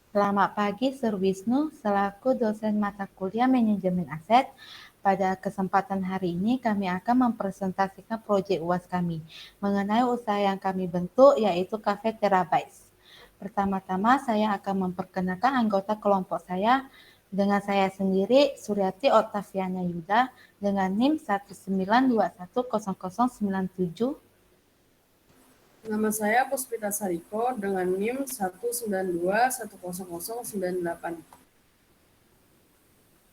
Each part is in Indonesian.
Selamat pagi, Sir Wisnu, selaku dosen mata kuliah Manajemen Aset. Pada kesempatan hari ini kami akan mempresentasikan proyek UAS kami mengenai usaha yang kami bentuk, yaitu Cafe Terabytes. Pertama-tama saya akan memperkenalkan anggota kelompok saya. Dengan saya sendiri, Suryati Oktaviana Yuda, dengan NIM 192100097. Nama saya Puspita Sariko dengan NIM 192100098.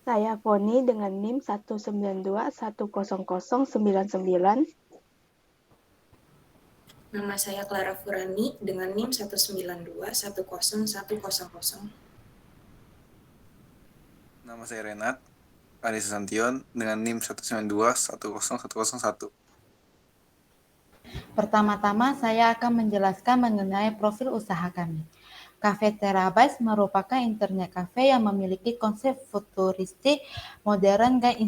Saya Foni dengan NIM 192100099. Nama saya Clara Furani dengan NIM 192101000. Nama saya Renat Ari Susantion dengan NIM 192100101. Pertama-tama saya akan menjelaskan mengenai profil usaha kami. Cafe Terabytes merupakan internet cafe yang memiliki konsep futuristik, modern, dan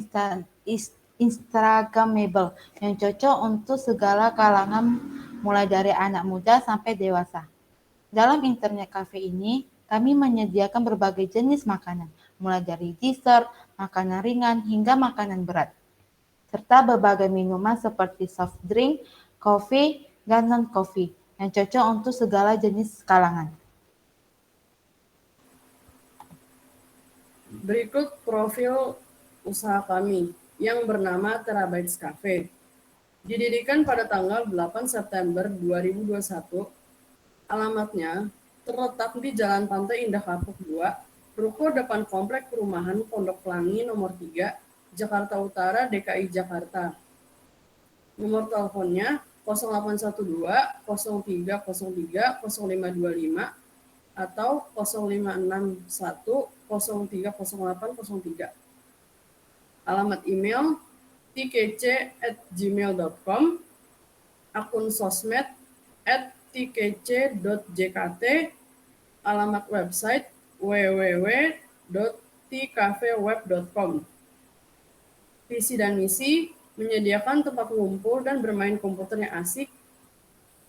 instagramable yang cocok untuk segala kalangan mulai dari anak muda sampai dewasa. Dalam internet cafe ini, kami menyediakan berbagai jenis makanan, mulai dari dessert, makanan ringan, hingga makanan berat, serta berbagai minuman seperti soft drink, kopi, dan non-kopi yang cocok untuk segala jenis kalangan. Berikut profil usaha kami yang bernama Terabytes Cafe. Didirikan pada tanggal 8 September 2021, alamatnya terletak di Jalan Pantai Indah Kapuk 2, Ruko depan Komplek Perumahan Pondok Pelangi nomor 3, Jakarta Utara, DKI Jakarta. Nomor teleponnya 0812 0303 0525 atau 0561 030803. Alamat email tkc@gmail.com, akun sosmed @tkc.jkt, alamat website www.tkfweb.com. Visi dan misi menyediakan tempat ngumpul dan bermain komputer yang asik,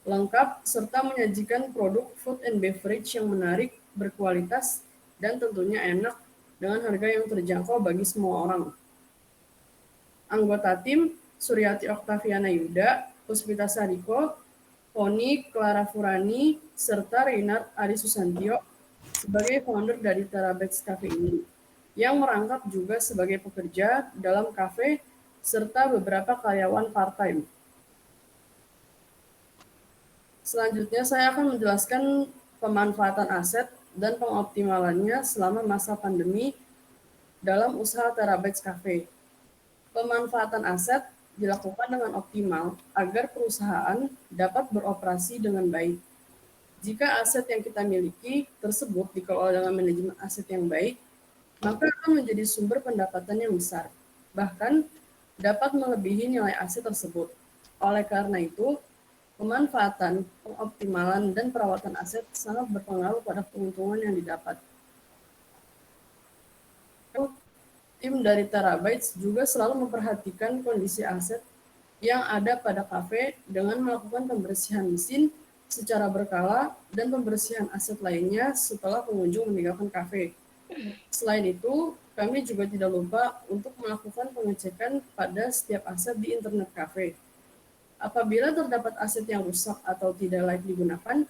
lengkap, serta menyajikan produk food and beverage yang menarik, berkualitas, dan tentunya enak dengan harga yang terjangkau bagi semua orang. Anggota tim Suryati Oktaviana Yuda, Puspita Sariko, Foni, Clara Furani, serta Renat Ari Susantio sebagai founder dari Terabytes Cafe ini, yang merangkap juga sebagai pekerja dalam kafe serta beberapa karyawan part-time. Selanjutnya saya akan menjelaskan pemanfaatan aset dan pengoptimalannya selama masa pandemi dalam usaha Terabytes Cafe. Pemanfaatan aset dilakukan dengan optimal agar perusahaan dapat beroperasi dengan baik. Jika aset yang kita miliki tersebut dikelola dengan manajemen aset yang baik, maka akan menjadi sumber pendapatan yang besar, bahkan dapat melebihi nilai aset tersebut. Oleh karena itu, pemanfaatan, pengoptimalan, dan perawatan aset sangat berpengaruh pada keuntungan yang didapat. Tim dari Terabytes juga selalu memperhatikan kondisi aset yang ada pada kafe dengan melakukan pembersihan mesin secara berkala dan pembersihan aset lainnya setelah pengunjung meninggalkan kafe. Selain itu, kami juga tidak lupa untuk melakukan pengecekan pada setiap aset di internet kafe. Apabila terdapat aset yang rusak atau tidak layak digunakan,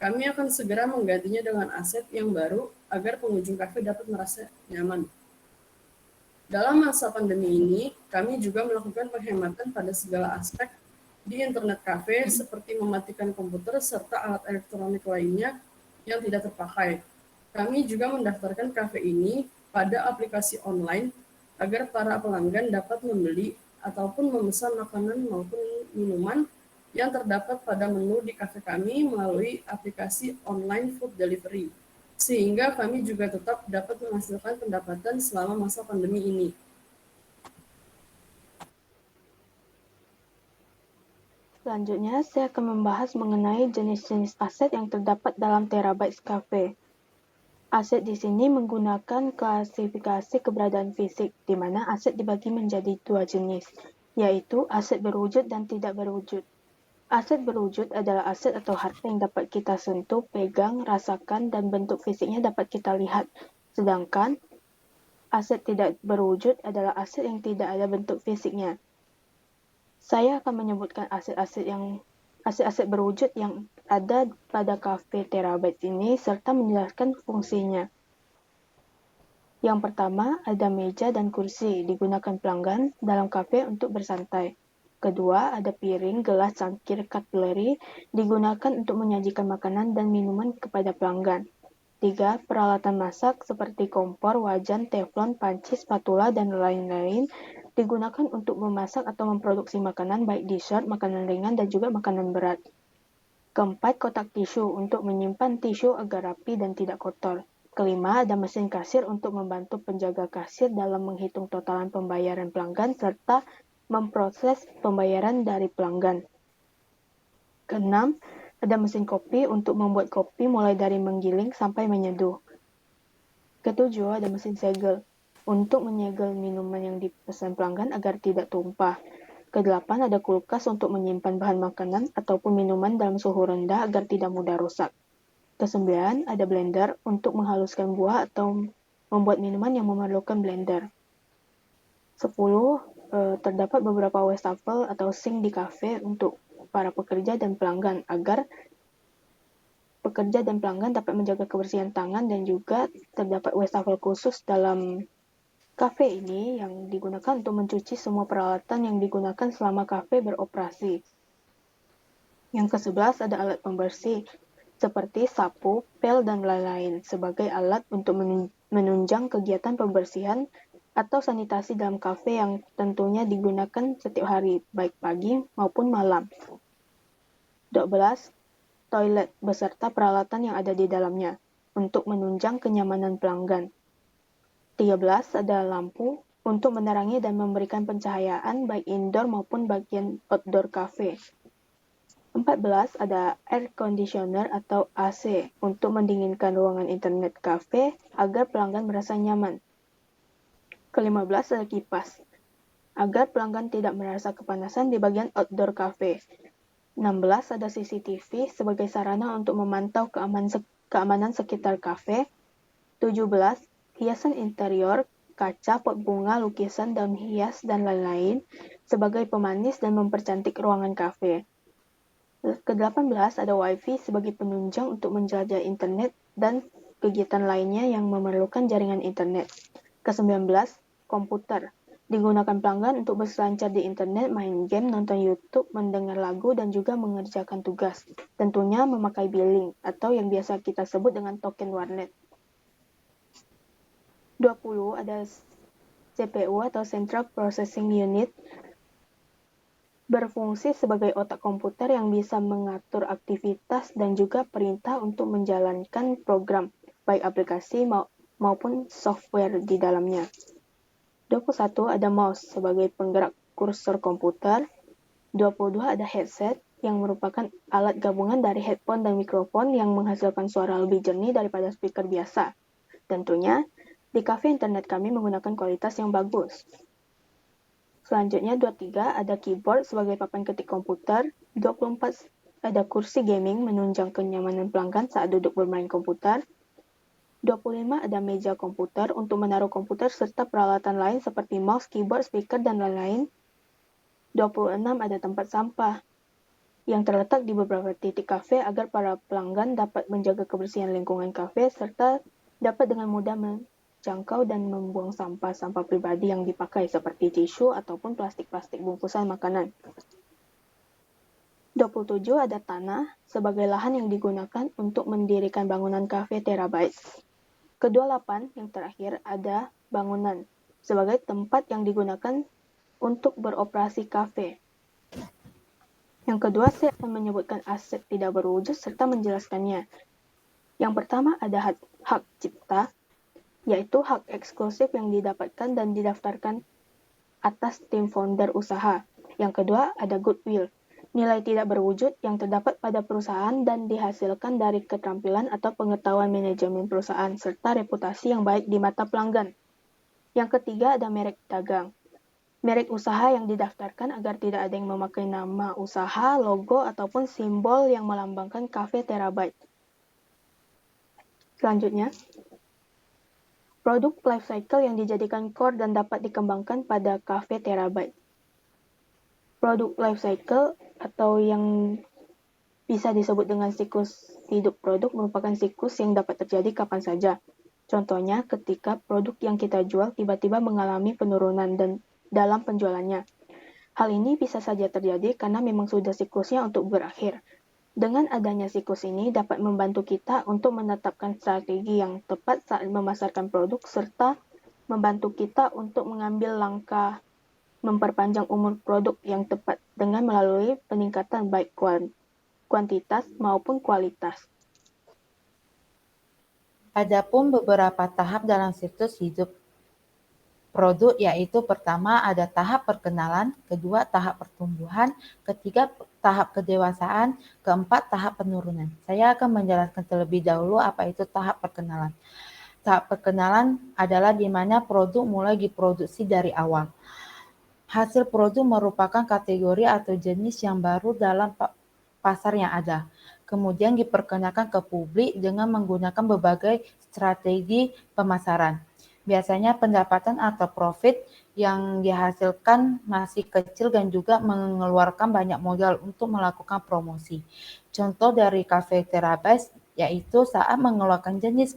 kami akan segera menggantinya dengan aset yang baru agar pengunjung kafe dapat merasa nyaman. Dalam masa pandemi ini, kami juga melakukan penghematan pada segala aspek di internet kafe seperti mematikan komputer serta alat elektronik lainnya yang tidak terpakai. Kami juga mendaftarkan kafe ini pada aplikasi online agar para pelanggan dapat membeli ataupun memesan makanan maupun minuman yang terdapat pada menu di kafe kami melalui aplikasi online food delivery, sehingga kami juga tetap dapat menghasilkan pendapatan selama masa pandemi ini. Selanjutnya, saya akan membahas mengenai jenis-jenis aset yang terdapat dalam Terabytes Cafe. Aset di sini menggunakan klasifikasi keberadaan fisik, di mana aset dibagi menjadi dua jenis, yaitu aset berwujud dan tidak berwujud. Aset berwujud adalah aset atau harta yang dapat kita sentuh, pegang, rasakan, dan bentuk fisiknya dapat kita lihat. Sedangkan aset tidak berwujud adalah aset yang tidak ada bentuk fisiknya. Saya akan menyebutkan aset-aset berwujud yang ada pada kafe Terabytes ini serta menjelaskan fungsinya. Yang pertama, ada meja dan kursi digunakan pelanggan dalam kafe untuk bersantai. Kedua, ada piring, gelas, cangkir, cutlery digunakan untuk menyajikan makanan dan minuman kepada pelanggan. 3. Peralatan masak seperti kompor, wajan, teflon, panci, spatula, dan lain-lain digunakan untuk memasak atau memproduksi makanan baik dessert, makanan ringan, dan juga makanan berat. Keempat, kotak tisu untuk menyimpan tisu agar rapi dan tidak kotor. Kelima, ada mesin kasir untuk membantu penjaga kasir dalam menghitung totalan pembayaran pelanggan serta memproses pembayaran dari pelanggan. Keenam, ada mesin kopi untuk membuat kopi mulai dari menggiling sampai menyeduh. Ketujuh, ada mesin segel untuk menyegel minuman yang dipesan pelanggan agar tidak tumpah. Kedelapan, ada kulkas untuk menyimpan bahan makanan ataupun minuman dalam suhu rendah agar tidak mudah rusak. Kesembilan, ada blender untuk menghaluskan buah atau membuat minuman yang memerlukan blender. 10. Terdapat beberapa wastafel atau sink di kafe untuk para pekerja dan pelanggan agar pekerja dan pelanggan dapat menjaga kebersihan tangan, dan juga terdapat wastafel khusus dalam kafe ini yang digunakan untuk mencuci semua peralatan yang digunakan selama kafe beroperasi. Yang ke-11 ada alat pembersih seperti sapu, pel, dan lain-lain sebagai alat untuk menunjang kegiatan pembersihan atau sanitasi dalam kafe yang tentunya digunakan setiap hari, baik pagi maupun malam. 12. Toilet beserta peralatan yang ada di dalamnya untuk menunjang kenyamanan pelanggan. 13. Ada lampu untuk menerangi dan memberikan pencahayaan baik indoor maupun bagian outdoor cafe. 14. Ada air conditioner atau AC untuk mendinginkan ruangan internet cafe agar pelanggan merasa nyaman. Ke-15 ada kipas agar pelanggan tidak merasa kepanasan di bagian outdoor cafe. 16. Ada CCTV sebagai sarana untuk memantau keamanan sekitar kafe. 17. Hiasan interior, kaca, pot bunga, lukisan, daun hias, dan lain-lain sebagai pemanis dan mempercantik ruangan kafe. Ke-18 ada Wi-Fi sebagai penunjang untuk menjelajah internet dan kegiatan lainnya yang memerlukan jaringan internet. Ke-19 komputer. Digunakan pelanggan untuk berselancar di internet, main game, nonton YouTube, mendengar lagu, dan juga mengerjakan tugas. Tentunya memakai billing atau yang biasa kita sebut dengan token warnet. 20 ada CPU atau Central Processing Unit, berfungsi sebagai otak komputer yang bisa mengatur aktivitas dan juga perintah untuk menjalankan program, baik aplikasi maupun software di dalamnya. 21 ada mouse sebagai penggerak kursor komputer. 22 ada headset yang merupakan alat gabungan dari headphone dan mikrofon yang menghasilkan suara lebih jernih daripada speaker biasa. Tentunya, di kafe internet kami menggunakan kualitas yang bagus. Selanjutnya 23 ada keyboard sebagai papan ketik komputer. 24 ada kursi gaming menunjang kenyamanan pelanggan saat duduk bermain komputer. 25 ada meja komputer untuk menaruh komputer serta peralatan lain seperti mouse, keyboard, speaker, dan lain-lain. 26 ada tempat sampah yang terletak di beberapa titik kafe agar para pelanggan dapat menjaga kebersihan lingkungan kafe serta dapat dengan mudah menjangkau dan membuang sampah-sampah pribadi yang dipakai seperti tisu ataupun plastik-plastik bungkusan makanan. 27 ada tanah sebagai lahan yang digunakan untuk mendirikan bangunan kafe Terabytes. Ke-28 yang terakhir ada bangunan sebagai tempat yang digunakan untuk beroperasi kafe. Yang kedua, saya akan menyebutkan aset tidak berwujud serta menjelaskannya. Yang pertama ada hak cipta, yaitu hak eksklusif yang didapatkan dan didaftarkan atas tim founder usaha. Yang kedua ada goodwill, nilai tidak berwujud yang terdapat pada perusahaan dan dihasilkan dari keterampilan atau pengetahuan manajemen perusahaan serta reputasi yang baik di mata pelanggan. Yang ketiga ada merek dagang. merek usaha yang didaftarkan agar tidak ada yang memakai nama usaha, logo, ataupun simbol yang melambangkan Cafe Terabyte. Selanjutnya, produk lifecycle yang dijadikan core dan dapat dikembangkan pada Cafe Terabyte. Produk lifecycle atau yang bisa disebut dengan siklus hidup produk merupakan siklus yang dapat terjadi kapan saja. Contohnya ketika produk yang kita jual tiba-tiba mengalami penurunan dan dalam penjualannya. Hal ini bisa saja terjadi karena memang sudah siklusnya untuk berakhir. Dengan adanya siklus ini dapat membantu kita untuk menetapkan strategi yang tepat saat memasarkan produk serta membantu kita untuk mengambil langkah memperpanjang umur produk yang tepat dengan melalui peningkatan baik kuantitas maupun kualitas. Adapun beberapa tahap dalam siklus hidup produk, yaitu pertama ada tahap perkenalan, kedua tahap pertumbuhan, ketiga tahap kedewasaan, keempat tahap penurunan. Saya akan menjelaskan terlebih dahulu apa itu tahap perkenalan. Tahap perkenalan adalah di mana produk mulai diproduksi dari awal. Hasil produk merupakan kategori atau jenis yang baru dalam pasar yang ada. Kemudian diperkenalkan ke publik dengan menggunakan berbagai strategi pemasaran. Biasanya pendapatan atau profit yang dihasilkan masih kecil dan juga mengeluarkan banyak modal untuk melakukan promosi. Contoh dari Cafe Terabyte yaitu saat mengeluarkan jenis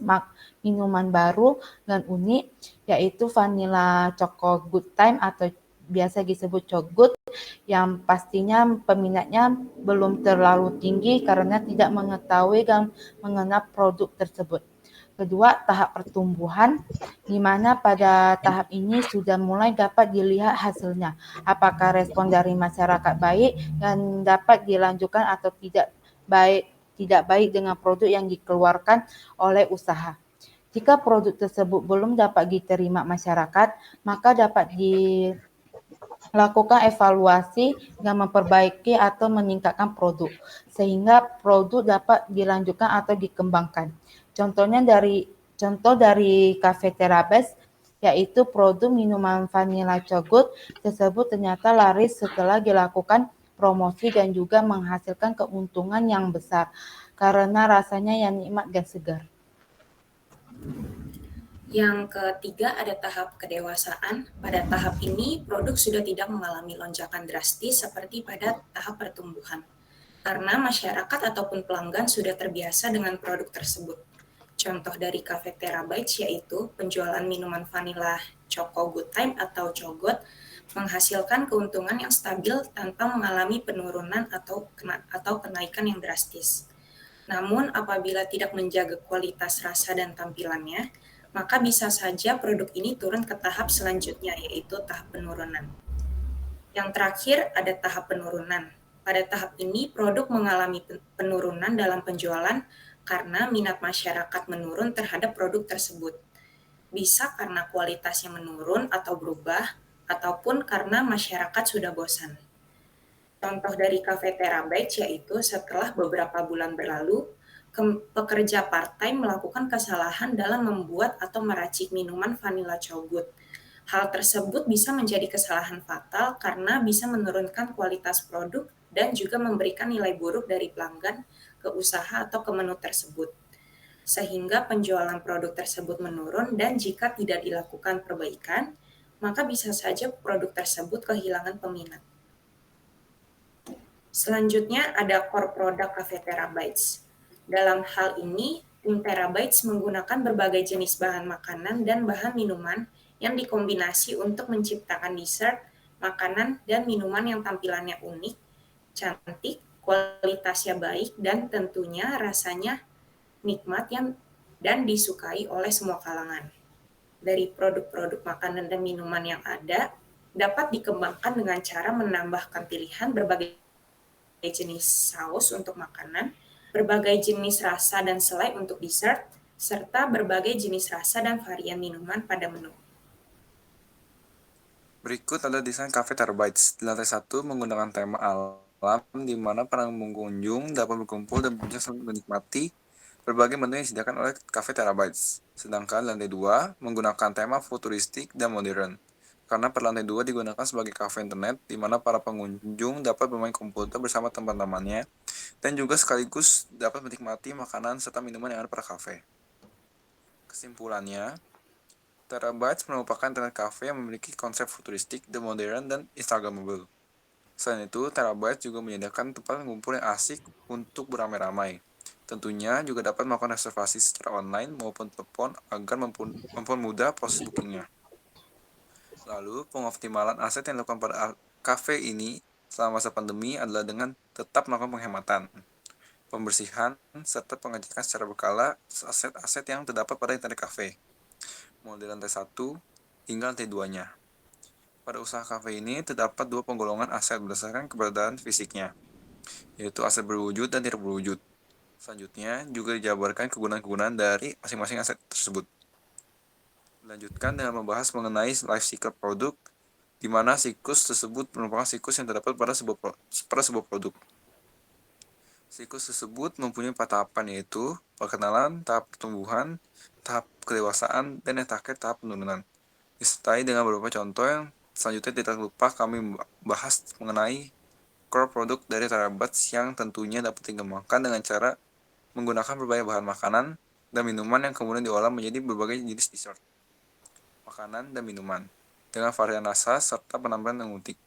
minuman baru dan unik, yaitu Vanilla Choco Good Time atau biasa disebut Chogut, yang pastinya peminatnya belum terlalu tinggi karena tidak mengetahui dan mengenal produk tersebut. Kedua, tahap pertumbuhan, di mana pada tahap ini sudah mulai dapat dilihat hasilnya. Apakah respon dari masyarakat baik dan dapat dilanjutkan atau tidak baik dengan produk yang dikeluarkan oleh usaha. Jika produk tersebut belum dapat diterima masyarakat, maka dapat lakukan evaluasi dan memperbaiki atau meningkatkan produk, sehingga produk dapat dilanjutkan atau dikembangkan. Contoh dari Cafe Terabyte yaitu produk minuman Vanilla Chogut tersebut ternyata laris setelah dilakukan promosi dan juga menghasilkan keuntungan yang besar karena rasanya yang nikmat dan segar. Yang ketiga ada tahap kedewasaan. Pada tahap ini, produk sudah tidak mengalami lonjakan drastis seperti pada tahap pertumbuhan. Karena masyarakat ataupun pelanggan sudah terbiasa dengan produk tersebut. Contoh dari Cafe Terabyte yaitu penjualan minuman vanilla Choco Good Time atau Chogot menghasilkan keuntungan yang stabil tanpa mengalami penurunan atau kenaikan yang drastis. Namun apabila tidak menjaga kualitas rasa dan tampilannya, maka bisa saja produk ini turun ke tahap selanjutnya, yaitu tahap penurunan. Yang terakhir ada tahap penurunan. Pada tahap ini, produk mengalami penurunan dalam penjualan karena minat masyarakat menurun terhadap produk tersebut. Bisa karena kualitasnya menurun atau berubah, ataupun karena masyarakat sudah bosan. Contoh dari Cafe Terabyte yaitu setelah beberapa bulan berlalu, pekerja part-time melakukan kesalahan dalam membuat atau meracik minuman Vanilla Chogut. Hal tersebut bisa menjadi kesalahan fatal karena bisa menurunkan kualitas produk dan juga memberikan nilai buruk dari pelanggan ke usaha atau ke menu tersebut. Sehingga penjualan produk tersebut menurun dan jika tidak dilakukan perbaikan, maka bisa saja produk tersebut kehilangan peminat. Selanjutnya ada core product Cafe Terabyte. Dalam hal ini, tim Terabyte menggunakan berbagai jenis bahan makanan dan bahan minuman yang dikombinasi untuk menciptakan dessert, makanan, dan minuman yang tampilannya unik, cantik, kualitasnya baik, dan tentunya rasanya nikmat dan disukai oleh semua kalangan. Dari produk-produk makanan dan minuman yang ada, dapat dikembangkan dengan cara menambahkan pilihan berbagai jenis saus untuk makanan, berbagai jenis rasa dan selai untuk dessert, serta berbagai jenis rasa dan varian minuman pada menu. Berikut ada desain Cafe Terabyte. Di lantai 1 menggunakan tema alam, di mana para pengunjung dapat berkumpul dan berbincang sambil menikmati berbagai menu yang disediakan oleh Cafe Terabyte. Sedangkan lantai 2 menggunakan tema futuristik dan modern. karena per lantai 2 digunakan sebagai kafe internet di mana para pengunjung dapat bermain komputer bersama teman-temannya dan juga sekaligus dapat menikmati makanan serta minuman yang ada pada kafe. Kesimpulannya, Terabytes merupakan internet cafe yang memiliki konsep futuristik, modern, dan instagramable. Selain itu, Terabytes juga menyediakan tempat ngumpul yang asik untuk beramai-ramai. Tentunya juga dapat melakukan reservasi secara online maupun telepon agar mempermudah proses bookingnya. Lalu, pengoptimalan aset yang dilakukan pada kafe ini selama masa pandemi adalah dengan tetap melakukan penghematan, pembersihan, serta pengecekan secara berkala aset-aset yang terdapat pada internet cafe, mulai dari lantai 1 hingga lantai 2-nya. Pada usaha kafe ini terdapat 2 penggolongan aset berdasarkan keberadaan fisiknya, yaitu aset berwujud dan tidak berwujud. Selanjutnya, juga dijabarkan kegunaan-kegunaan dari masing-masing aset tersebut. Dilanjutkan dengan membahas mengenai life cycle produk, di mana siklus tersebut merupakan siklus yang terdapat pada sebuah produk. Siklus tersebut mempunyai 4 tahapan, yaitu perkenalan, tahap pertumbuhan, tahap kedewasaan, dan yang terakhir tahap penurunan. Disertai dengan beberapa contoh yang selanjutnya tidak lupa kami membahas mengenai core produk dari Terabytes yang tentunya dapat dikembangkan dengan cara menggunakan berbagai bahan makanan dan minuman yang kemudian diolah menjadi berbagai jenis dessert, makanan, dan minuman, dengan varian rasa serta penampilan yang unik,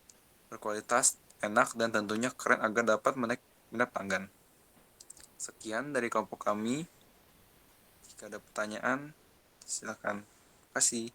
berkualitas, enak, dan tentunya keren agar dapat menarik minat pelanggan. Sekian dari kelompok kami. Jika ada pertanyaan, silakan. Terima kasih.